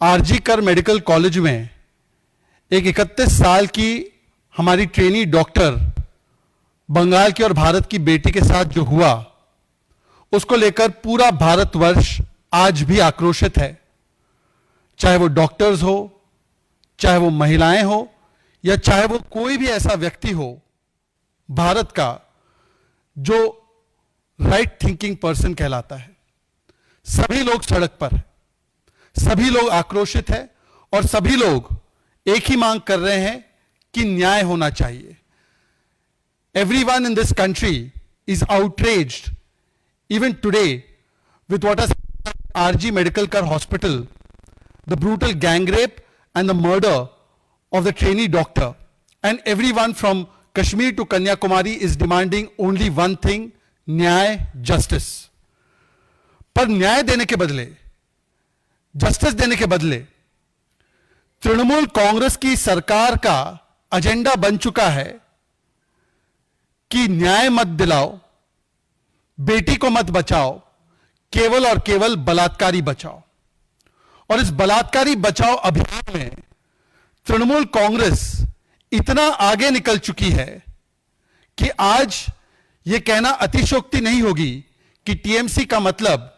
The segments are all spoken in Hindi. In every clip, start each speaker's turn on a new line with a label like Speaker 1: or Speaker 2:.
Speaker 1: आरजी कर मेडिकल कॉलेज में एक 31 साल की हमारी ट्रेनी डॉक्टर बंगाल की और भारत की बेटी के साथ जो हुआ, उसको लेकर पूरा भारतवर्ष आज भी आक्रोशित है। चाहे वो डॉक्टर्स हो, चाहे वो महिलाएं हो, या चाहे वो कोई भी ऐसा व्यक्ति हो भारत का जो राइट थिंकिंग पर्सन कहलाता है। सभी लोग सड़क पर हैं, सभी लोग आक्रोशित हैं और सभी लोग एक ही मांग कर रहे हैं कि न्याय होना चाहिए। Everyone in this country is outraged even today with what has happened at RG Medical Care Hospital, the brutal gang rape and the murder of the trainee doctor. And everyone from Kashmir to Kanyakumari is demanding only one thing, न्याय, justice. पर न्याय देने के बदले, जस्टिस देने के बदले तृणमूल कांग्रेस की सरकार का एजेंडा बन चुका है कि न्याय मत दिलाओ, बेटी को मत बचाओ, केवल और केवल बलात्कारी बचाओ। और इस बलात्कारी बचाओ अभियान में तृणमूल कांग्रेस इतना आगे निकल चुकी है कि आज यह कहना अतिशयोक्ति नहीं होगी कि टीएमसी का मतलब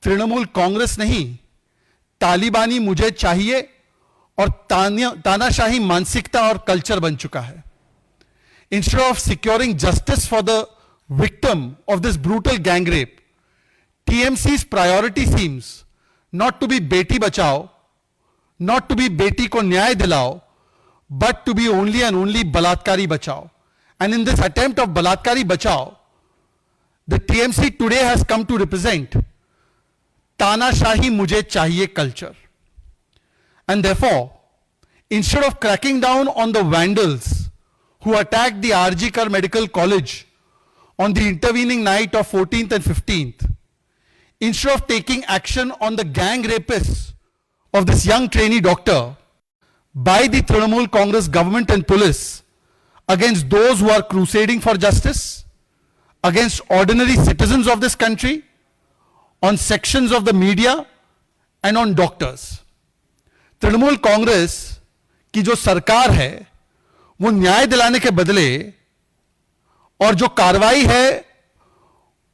Speaker 1: तृणमूल कांग्रेस नहीं, तालिबानी मुझे चाहिए और तानाशाही मानसिकता और कल्चर बन चुका है। Instead of securing justice for the victim of this brutal gang rape, TMC's priority seems not to be beti bachao, not to be beti ko nyay dilao, but to be only and only balatkari bachao. And in this attempt of balatkari bachao, the TMC today has come to represent तानाशाही मुझे चाहिए culture. And therefore, instead of cracking down on the vandals who attacked the RG Kar Medical College on the intervening night of 14th and 15th, instead of taking action on the gang rapists of this young trainee doctor by the Trinamool Congress government and police against those who are crusading for justice, against ordinary citizens of this country, on sections of the media and on doctors. Trinamool Congress की जो सरकार है वो न्याय दिलाने के बदले और जो कार्रवाई है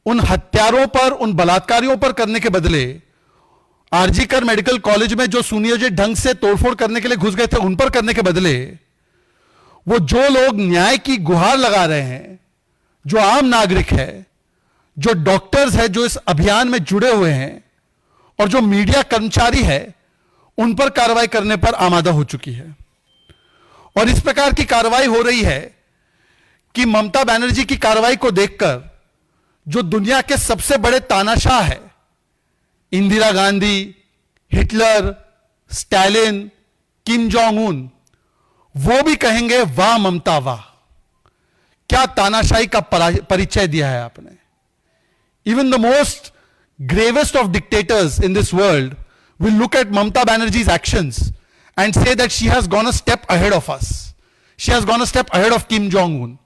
Speaker 1: उन हत्यारों पर, उन बलात्कारियों पर करने के बदले, आरजी कर मेडिकल कॉलेज में जो सुनियोजित ढंग से तोड़फोड़ करने के लिए घुस गए थे उन पर करने के बदले, वो जो लोग न्याय की गुहार लगा रहे हैं, जो आम नागरिक है, जो डॉक्टर्स है, जो इस अभियान में जुड़े हुए हैं, और जो मीडिया कर्मचारी है, उन पर कार्रवाई करने पर आमादा हो चुकी है। और इस प्रकार की कार्रवाई हो रही है कि ममता बनर्जी की कार्रवाई को देखकर जो दुनिया के सबसे बड़े तानाशाह है, Indira Gandhi, Hitler, Stalin, Kim Jong Un, वो भी कहेंगे वाह ममता वाह, क्या तानाशाही का परिचय दिया है आपने। Even the most gravest of dictators in this world will look at Mamata Banerjee's actions and say that she has gone a step ahead of us. She has gone a step ahead of Kim Jong-un.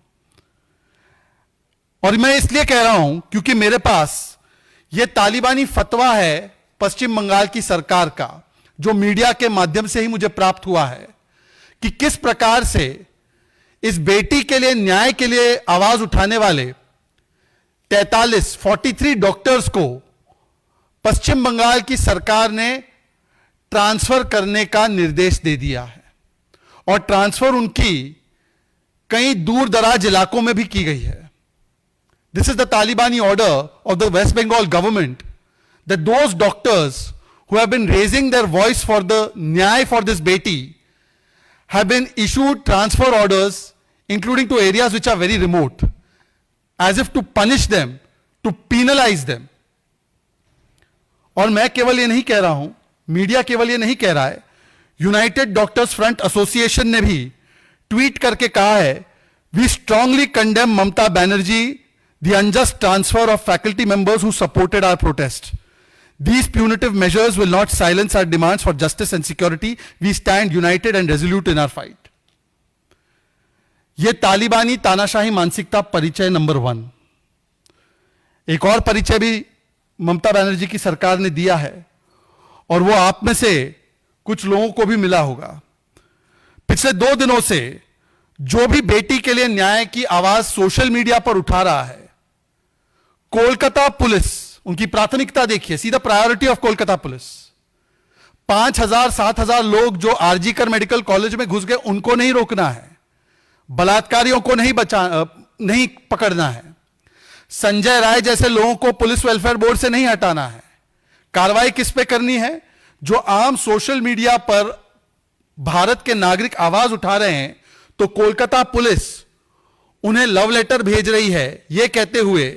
Speaker 1: और मैं इसलिए कह रहा हूं क्योंकि मेरे पास यह तालिबानी फतवा है पश्चिम बंगाल की सरकार का, जो मीडिया के माध्यम से ही मुझे प्राप्त हुआ है कि किस प्रकार से इस बेटी के लिए, न्याय के लिए आवाज उठाने वाले 43 डॉक्टर्स को पश्चिम बंगाल की सरकार ने ट्रांसफर करने का निर्देश दे दिया है। और ट्रांसफर उनकी कई दूर दराज इलाकों में भी की गई है। This is the Talibani order of the West Bengal government that those doctors who have been raising their voice for the न्याय फॉर दिस बेटी have been issued transfer orders including to areas which are very remote, as if to punish them, to penalize them. और मैं केवल ये नहीं कह रहा हूं, मीडिया केवल ये नहीं कह रहा है, यूनाइटेड डॉक्टर्स फ्रंट एसोसिएशन ने भी ट्वीट करके कहा है, we strongly condemn Mamata Banerjee the unjust transfer of faculty members who supported our protest. These punitive measures will not silence our demands for justice and security. We stand united and resolute in our fight. यह तालिबानी तानाशाही मानसिकता परिचय नंबर 1. एक और परिचय भी ममता बनर्जी की सरकार ने दिया है, और वो आप में से कुछ लोगों को भी मिला होगा। पिछले 2 दिनों से जो भी बेटी के लिए न्याय की आवाज सोशल मीडिया पर उठा रहा है, कोलकाता पुलिस, उनकी प्राथमिकता देखिए, सीधा प्रायोरिटी ऑफ कोलकाता पुलिस, 5,000-7,000 लोग जो आरजीकर मेडिकल कॉलेज में घुस गए उनको नहीं रोकना है, बलात्कारियों को नहीं पकड़ना है, संजय राय जैसे लोगों को पुलिस वेलफेयर बोर्ड से नहीं हटाना है। कार्रवाई किस पे करनी है? जो आम सोशल मीडिया पर भारत के नागरिक आवाज उठा रहे हैं, तो कोलकाता पुलिस उन्हें लव लेटर भेज रही है यह कहते हुए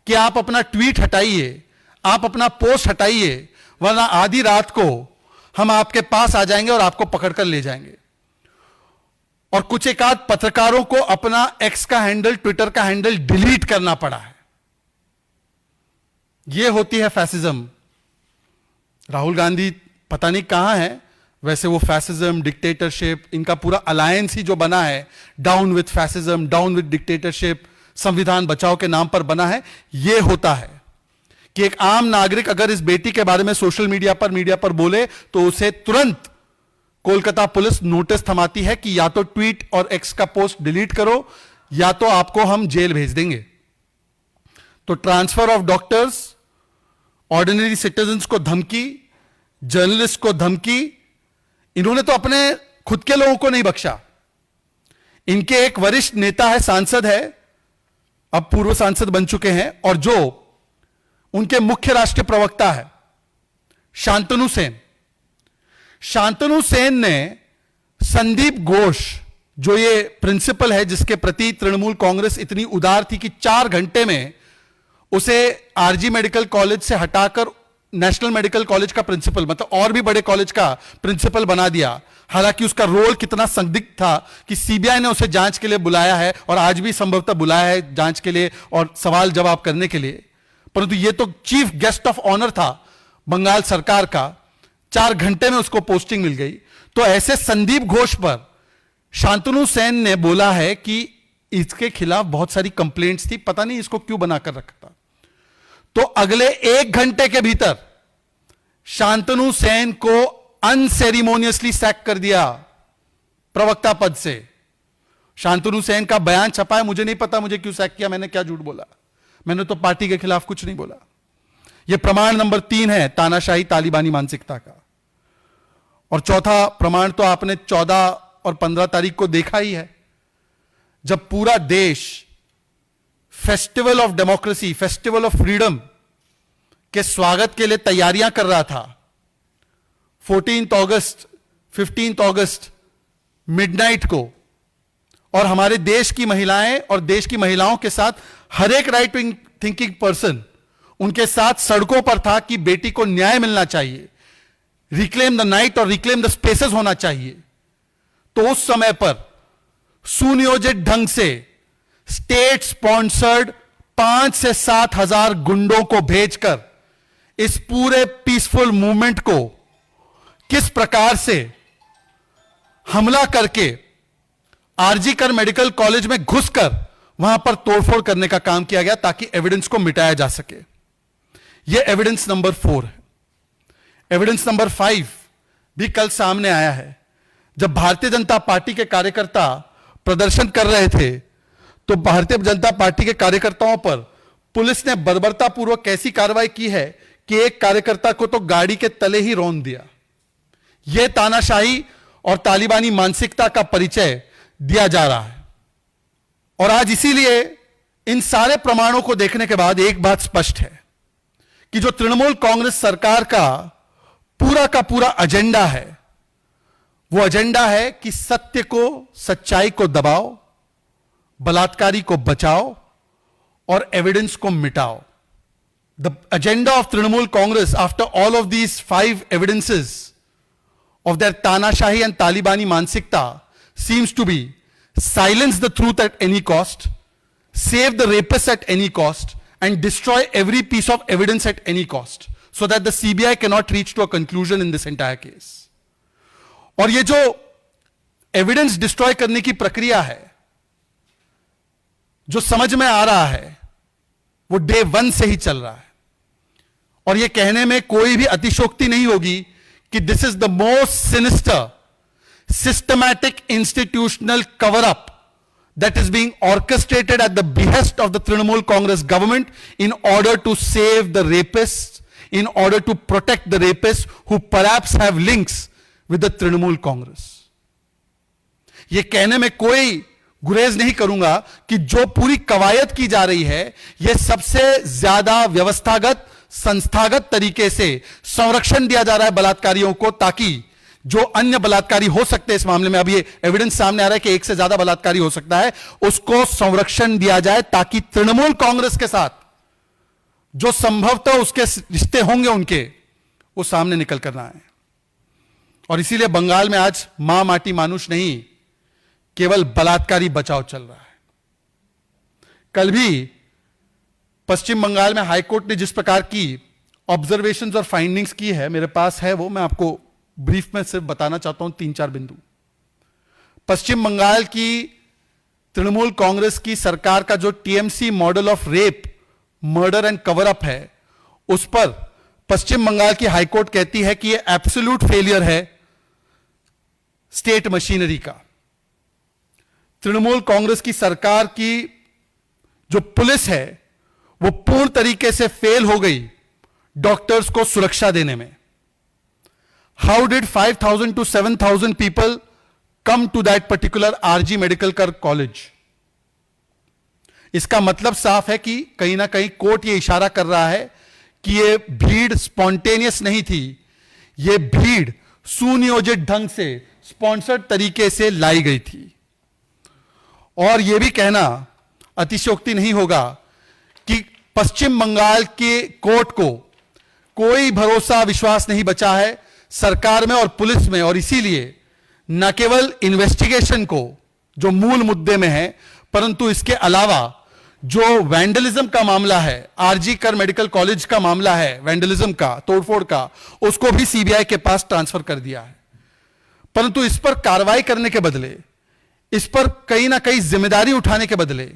Speaker 1: कि आप अपना ट्वीट हटाइए, आप अपना पोस्ट हटाइए, वरना आधी रात को हम आपके पास आ जाएंगे और आपको पकड़कर ले जाएंगे। और कुछ एकाध पत्रकारों को अपना एक्स का हैंडल, ट्विटर का हैंडल डिलीट करना पड़ा है। यह होती है फैसिज्म। राहुल गांधी पता नहीं कहां है, वैसे वो फैसिज्म, डिक्टेटरशिप, इनका पूरा अलायंस ही जो बना है, down with fascism, down with dictatorship, संविधान बचाओ के नाम पर बना है। यह होता है कि एक आम नागरिक अगर इस बेटी के बारे में सोशल मीडिया पर बोले तो उसे तुरंत कोलकाता पुलिस नोटिस थमाती है कि या तो ट्वीट और एक्स का पोस्ट डिलीट करो या तो आपको हम जेल भेज देंगे। तो transfer of doctors, ordinary citizens को धमकी, जर्नलिस्ट को धमकी, इन्होंने तो अपने खुद के लोगों को नहीं बख्शा। इनके एक वरिष्ठ नेता है, सांसद है, अब पूर्व सांसद बन चुके हैं, और जो उनके मुख्य राष्ट्रीय प्रवक्ता है शांतनु सेन। शांतनु सेन ने संदीप घोष, जो ये प्रिंसिपल है जिसके प्रति तृणमूल कांग्रेस इतनी उदार थी कि 4 घंटे में उसे आरजी मेडिकल कॉलेज से हटाकर नेशनल मेडिकल कॉलेज का प्रिंसिपल, मतलब और भी बड़े कॉलेज का प्रिंसिपल बना दिया। हालांकि उसका रोल कितना संदिग्ध था कि सीबीआई ने उसे जांच के लिए बुलाया है और आज भी संभवतः बुलाया है जांच के लिए और सवाल जवाब करने के लिए, परंतु यह तो चीफ गेस्ट ऑफ ऑनर था बंगाल सरकार का। 4 घंटे में उसको पोस्टिंग मिल गई। तो ऐसे संदीप घोष पर शांतनु सेन ने बोला है कि इसके खिलाफ बहुत सारी कंप्लेंट्स थी, पता नहीं इसको क्यों बनाकर रखा था। तो अगले 1 घंटे के भीतर शांतनु सेन को अनसेरिमोनियसली सैक कर दिया प्रवक्ता पद से। शांतनु सेन का बयान छपा है, मुझे नहीं पता मुझे क्यों सैक किया, मैंने क्या झूठ बोला, मैंने तो पार्टी के खिलाफ कुछ नहीं बोला। यह प्रमाण नंबर 3 है तानाशाही तालिबानी मानसिकता का। और चौथा प्रमाण तो आपने 14 और 15 तारीख को देखा ही है, जब पूरा देश festival of democracy, festival of freedom के स्वागत के लिए तैयारियां कर रहा था। 14 अगस्त, 15 अगस्त मिडनाइट को, और हमारे देश की महिलाएं और देश की महिलाओं के साथ हर एक राइट विंग थिंकिंग पर्सन उनके साथ सड़कों पर था कि बेटी को न्याय मिलना चाहिए, रिक्लेम द नाइट और रिक्लेम द स्पेसेस होना चाहिए। तो उस समय पर सुनियोजित ढंग से स्टेट स्पॉन्सर्ड 5 से 7 हजार गुंडों को भेजकर इस पूरे पीसफुल मूवमेंट को किस प्रकार से हमला करके आरजीकर मेडिकल कॉलेज में घुसकर वहां पर तोड़फोड़ करने का काम किया गया ताकि एविडेंस को मिटाया जा सके। यह एविडेंस नंबर 4 है। एविडेंस नंबर 5 भी कल सामने आया है। जब भारतीय जनता पार्टी के कार्यकर्ता प्रदर्शन कर रहे थे तो भारतीय जनता पार्टी के कार्यकर्ताओं पर पुलिस ने बर्बरतापूर्वक कैसी कार्रवाई की है कि एक कार्यकर्ता को तो गाड़ी के तले ही रौंद दिया। यह तानाशाही और तालिबानी मानसिकता का परिचय दिया जा रहा है। और आज इसीलिए इन सारे प्रमाणों को देखने के बाद एक बात स्पष्ट है कि जो तृणमूल कांग्रेस सरकार का पूरा एजेंडा है, वो एजेंडा है कि सत्य को, सच्चाई को दबाओ, बलात्कारी को बचाओ और एविडेंस को मिटाओ। The agenda of Trinamool Congress after all of these 5 evidences of their Tanashahi and Talibani Mansikta seems to be silence the truth at any cost, save the rapists at any cost, and destroy every piece of evidence at any cost, so that the CBI cannot reach to a conclusion in this entire case. और ये जो एविडेंस डिस्ट्रॉय करने की प्रक्रिया है, जो समझ में आ रहा है, वो डे 1 से ही चल रहा है। और ये कहने में कोई भी अतिशोक्ति नहीं होगी कि this is the most sinister systematic institutional cover up that is being orchestrated at the behest of the Trinamool Congress government in order to save the rapists, in order to protect the rapists who perhaps have links with the Trinamool Congress. ये कहने में कोई गुरेज नहीं करूंगा कि जो पूरी कवायद की जा रही है यह सबसे ज्यादा व्यवस्थागत संस्थागत तरीके से संरक्षण दिया जा रहा है बलात्कारियों को, ताकि जो अन्य बलात्कारी हो सकते हैं इस मामले में, अब ये एविडेंस सामने आ रहा है कि एक से ज्यादा बलात्कारी हो सकता है, उसको संरक्षण दिया जाए ताकि तृणमूल कांग्रेस के साथ जो संभवतः उसके रिश्ते होंगे उनके, वो सामने निकल कर ना आए। और इसीलिए बंगाल में आज मां माटी मानुष नहीं, केवल बलात्कारी बचाव चल रहा है। कल भी पश्चिम बंगाल में हाईकोर्ट ने जिस प्रकार की ऑब्जर्वेशंस और फाइंडिंग्स की है, मेरे पास है वो, मैं आपको ब्रीफ में सिर्फ बताना चाहता हूं 3-4 बिंदु। पश्चिम बंगाल की तृणमूल कांग्रेस की सरकार का जो TMC model of rape, murder and cover up है, उस पर पश्चिम बंगाल की हाईकोर्ट कहती है कि यह एब्सोल्यूट फेलियर है स्टेट मशीनरी का। तृणमूल कांग्रेस की सरकार की जो पुलिस है वो पूर्ण तरीके से फेल हो गई डॉक्टर्स को सुरक्षा देने में। How did 5,000 to 7,000 people come to that particular RG Medical College? इसका मतलब साफ है कि कहीं ना कहीं कोर्ट ये इशारा कर रहा है कि ये भीड़ स्पॉन्टेनियस नहीं थी, ये भीड़ सुनियोजित ढंग से स्पॉन्सर्ड तरीके से लाई गई थी। और यह भी कहना अतिशयोक्ति नहीं होगा कि पश्चिम बंगाल के कोर्ट को कोई भरोसा विश्वास नहीं बचा है सरकार में और पुलिस में, और इसीलिए न केवल इन्वेस्टिगेशन को जो मूल मुद्दे में है, परंतु इसके अलावा जो वैंडलिज्म का मामला है, आरजी कर मेडिकल कॉलेज का मामला है, वैंडलिज्म का, तोड़फोड़ का, उसको भी सीबीआई के पास ट्रांसफर कर दिया है। परंतु इस पर कार्रवाई करने के बदले, इस पर कहीं ना कहीं जिम्मेदारी उठाने के बदले,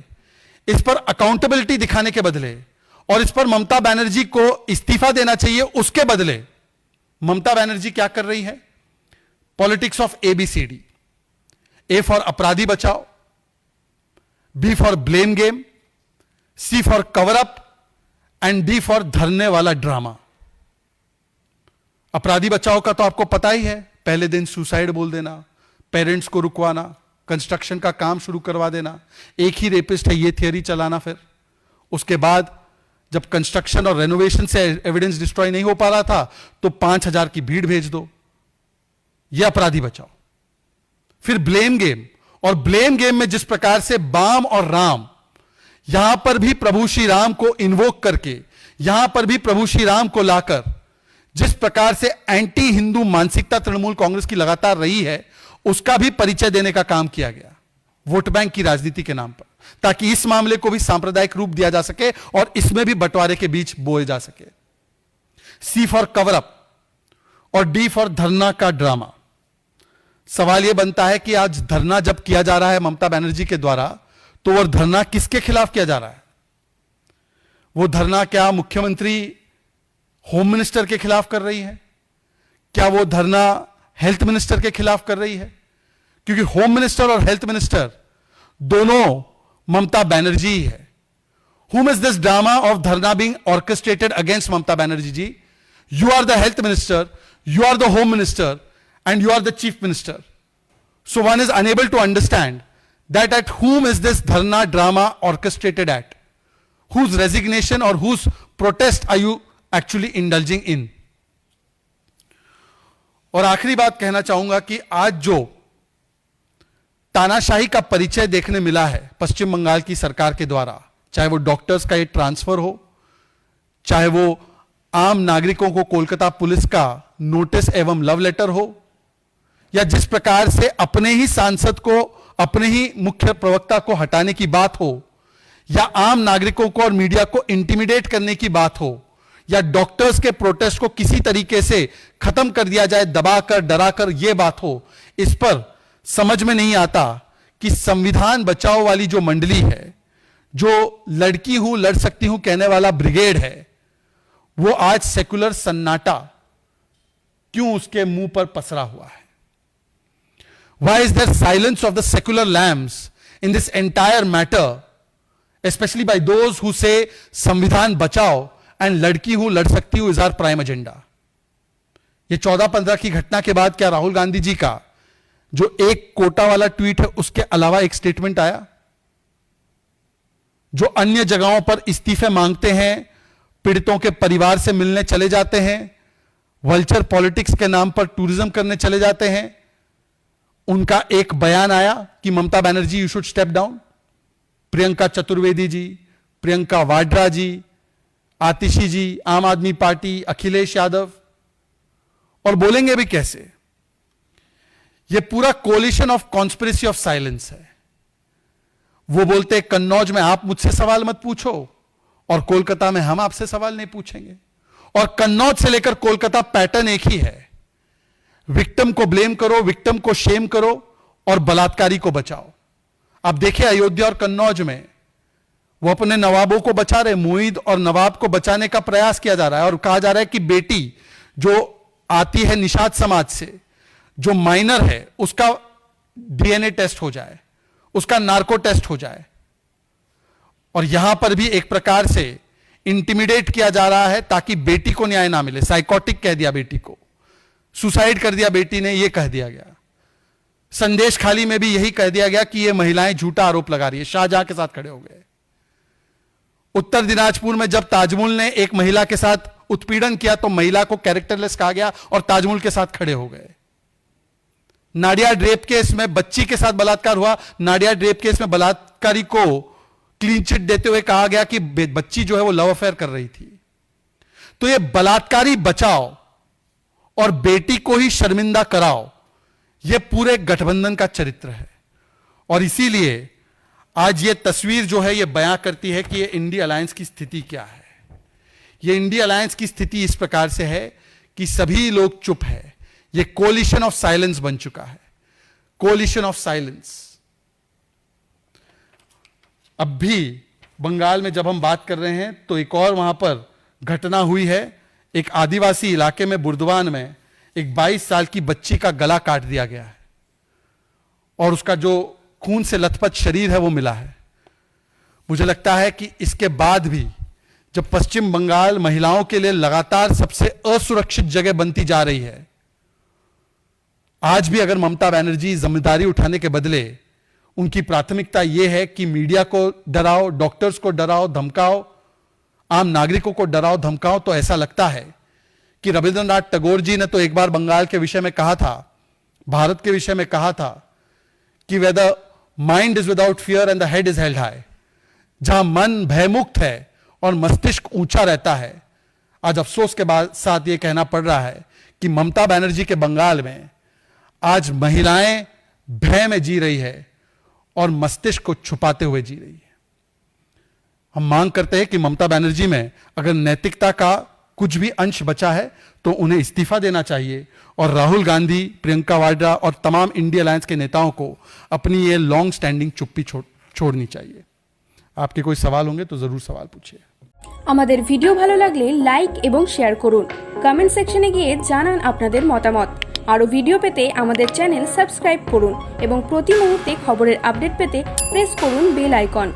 Speaker 1: इस पर अकाउंटेबिलिटी दिखाने के बदले, और इस पर ममता बनर्जी को इस्तीफा देना चाहिए, उसके बदले ममता बनर्जी क्या कर रही है? Politics of ABCD. A for अपराधी बचाओ, B for blame game, C for cover up and D for धरने वाला ड्रामा। अपराधी बचाओ का तो आपको पता ही है, पहले दिन सुसाइड बोल देना, पेरेंट्स को रुकवाना, कंस्ट्रक्शन का काम शुरू करवा देना, एक ही रेपिस्ट है ये थियरी चलाना, फिर उसके बाद जब कंस्ट्रक्शन और रेनोवेशन से एविडेंस डिस्ट्रॉय नहीं हो पा रहा था तो 5,000 की भीड़ भेज दो, यह अपराधी बचाओ। फिर ब्लेम गेम, और ब्लेम गेम में जिस प्रकार से बाम और राम, यहां पर भी प्रभु श्री राम को इन्वोक करके, यहां पर भी प्रभु श्री राम को लाकर जिस प्रकार से एंटी हिंदू मानसिकता तृणमूल कांग्रेस की लगातार रही है, उसका भी परिचय देने का काम किया गया वोट बैंक की राजनीति के नाम पर, ताकि इस मामले को भी सांप्रदायिक रूप दिया जा सके और इसमें भी बंटवारे के बीच बोए जा सके। सी फॉर कवर अप और डी फॉर धरना का ड्रामा। सवाल यह बनता है कि आज धरना जब किया जा रहा है ममता बनर्जी के द्वारा, तो वह धरना किसके खिलाफ किया जा रहा है? वो धरना क्या मुख्यमंत्री होम मिनिस्टर के खिलाफ कर रही है? क्या वो धरना हेल्थ मिनिस्टर के खिलाफ कर रही है? क्योंकि होम मिनिस्टर और हेल्थ मिनिस्टर दोनों ममता बनर्जी ही है। Whom is this drama of dharna being orchestrated against Mamata Banerjee ji? You are the health minister, you are the home minister, and you are the chief minister. So one is unable to understand that at whom is this dharna drama orchestrated at? Whose resignation or whose protest are you actually indulging in? और आखिरी बात कहना चाहूंगा कि आज जो तानाशाही का परिचय देखने मिला है पश्चिम बंगाल की सरकार के द्वारा, चाहे वो डॉक्टर्स का ये ट्रांसफर हो, चाहे वो आम नागरिकों को कोलकाता पुलिस का नोटिस एवं लव लेटर हो, या जिस प्रकार से अपने ही सांसद को, अपने ही मुख्य प्रवक्ता को हटाने की बात हो, या आम नागरिकों को और मीडिया को इंटिमिडेट करने की बात हो, या डॉक्टर्स के प्रोटेस्ट को किसी तरीके से खत्म कर दिया जाए, दबाकर डराकर यह बात हो, इस पर समझ में नहीं आता कि संविधान बचाओ वाली जो मंडली है, जो लड़की हूं लड़ सकती हूं कहने वाला ब्रिगेड है, वो आज सेकुलर सन्नाटा क्यों उसके मुंह पर पसरा हुआ है? Why is there silence of the secular lambs in this entire matter, especially by those who say संविधान बचाओ and लड़की हूं लड़ सकती हूं is our prime agenda? ये 14-15 की घटना के बाद क्या राहुल गांधी जी का जो एक कोटा वाला ट्वीट है उसके अलावा एक स्टेटमेंट आया? जो अन्य जगहों पर इस्तीफे मांगते हैं, पीड़ितों के परिवार से मिलने चले जाते हैं, वल्चर पॉलिटिक्स के नाम पर टूरिज्म करने चले जाते हैं, उनका एक बयान आया कि Mamata Banerjee you should step down. Priyanka Chaturvedi ji, Priyanka Vadra ji, Atishi ji, Aam Aadmi party, Akhilesh Yadav, और बोलेंगे भी कैसे? यह पूरा collision of conspiracy of silence है। वो बोलते कन्नौज में आप मुझसे सवाल मत पूछो और कोलकाता में हम आपसे सवाल नहीं पूछेंगे, और कन्नौज से लेकर कोलकाता पैटर्न एक ही है, विक्टिम को ब्लेम करो, विक्टिम को शेम करो और बलात्कारी को बचाओ। आप देखिए अयोध्या और कन्नौज में वो अपने नवाबों को बचा रहे, मुईद और नवाब को बचाने का प्रयास किया जा रहा है और कहा जा रहा है कि बेटी जो आती है निषाद समाज से, जो माइनर है, उसका डीएनए टेस्ट हो जाए, उसका नार्को टेस्ट हो जाए। और यहां पर भी एक प्रकार से इंटिमिडेट किया जा रहा है ताकि बेटी को न्याय ना मिले। साइकोटिक कह दिया बेटी को, सुसाइड कर दिया बेटी ने, यह कह दिया गया। संदेश खाली में भी यही कह दिया गया कि ये महिलाएं झूठा आरोप लगा रही है। शाहजहां के साथ खड़े हो गए। उत्तर दिनाजपुर में जब ताजमुल ने एक महिला के साथ उत्पीड़न किया तो महिला को कैरेक्टरलेस कहा गया और ताजमुल के साथ खड़े हो गए। नाडियाड रेप केस में बच्ची के साथ बलात्कार हुआ, नाडियाड रेप केस में बलात्कारी को क्लीन चिट देते हुए कहा गया कि बच्ची जो है वो लव अफेयर कर रही थी। तो ये बलात्कारी बचाओ और बेटी को ही शर्मिंदा कराओ, यह पूरे गठबंधन का चरित्र है। और इसीलिए आज ये तस्वीर जो है ये बयां करती है कि ये इंडी अलायंस की स्थिति क्या है। ये इंडी अलायंस की स्थिति इस प्रकार से है कि सभी लोग चुप है। ये कोलिशन ऑफ साइलेंस बन चुका है, कोलिशन ऑफ साइलेंस। अब भी बंगाल में जब हम बात कर रहे हैं तो एक और वहां पर घटना हुई है। एक आदिवासी इलाके में बुर्दवान में एक 22 साल की बच्ची का गला काट दिया गया है और उसका जो खून से लथपथ शरीर है वो मिला है। मुझे लगता है कि इसके बाद भी जब पश्चिम बंगाल महिलाओं के लिए लगातार सबसे असुरक्षित जगह बनती जा रही है, आज भी अगर ममता बनर्जी जिम्मेदारी उठाने के बदले उनकी प्राथमिकता यह है कि मीडिया को डराओ, डॉक्टर्स को डराओ धमकाओ, आम नागरिकों को डराओ धमकाओ, तो ऐसा लगता है कि रविंद्रनाथ टैगोर जी ने तो एक बार बंगाल के विषय में कहा था, भारत के विषय में कहा था कि where the mind is without fear and the head is held high, जहां मन भयमुक्त है और मस्तिष्क ऊंचा रहता है। आज अफसोस के साथ यह कहना पड़ रहा है कि ममता बनर्जी के बंगाल में आज महिलाएं भय में जी रही है और मस्तिष्क को छुपाते हुए जी रही है। हम मांग करते हैं कि ममता बनर्जी में अगर नैतिकता का कुछ भी अंश बचा है तो उन्हें इस्तीफा देना चाहिए और राहुल गांधी, प्रियंका वाड्रा और तमाम इंडी अलायंस के नेताओं को अपनी ये लॉन्ग स्टैंडिंग चुप्पी छोड़नी चाहिए। आपके कोई सवाल होंगे तो जरूर सवाल पूछिए।
Speaker 2: আমাদের ভিডিও ভালো লাগলে লাইক এবং শেয়ার করুন, কমেন্ট সেকশনে গিয়ে জানান আপনাদের মতামত। আরো ভিডিও পেতে আমাদের চ্যানেল সাবস্ক্রাইব করুন এবং প্রতি মুহূর্তে খবরের আপডেট পেতে প্রেস করুন বেল আইকন।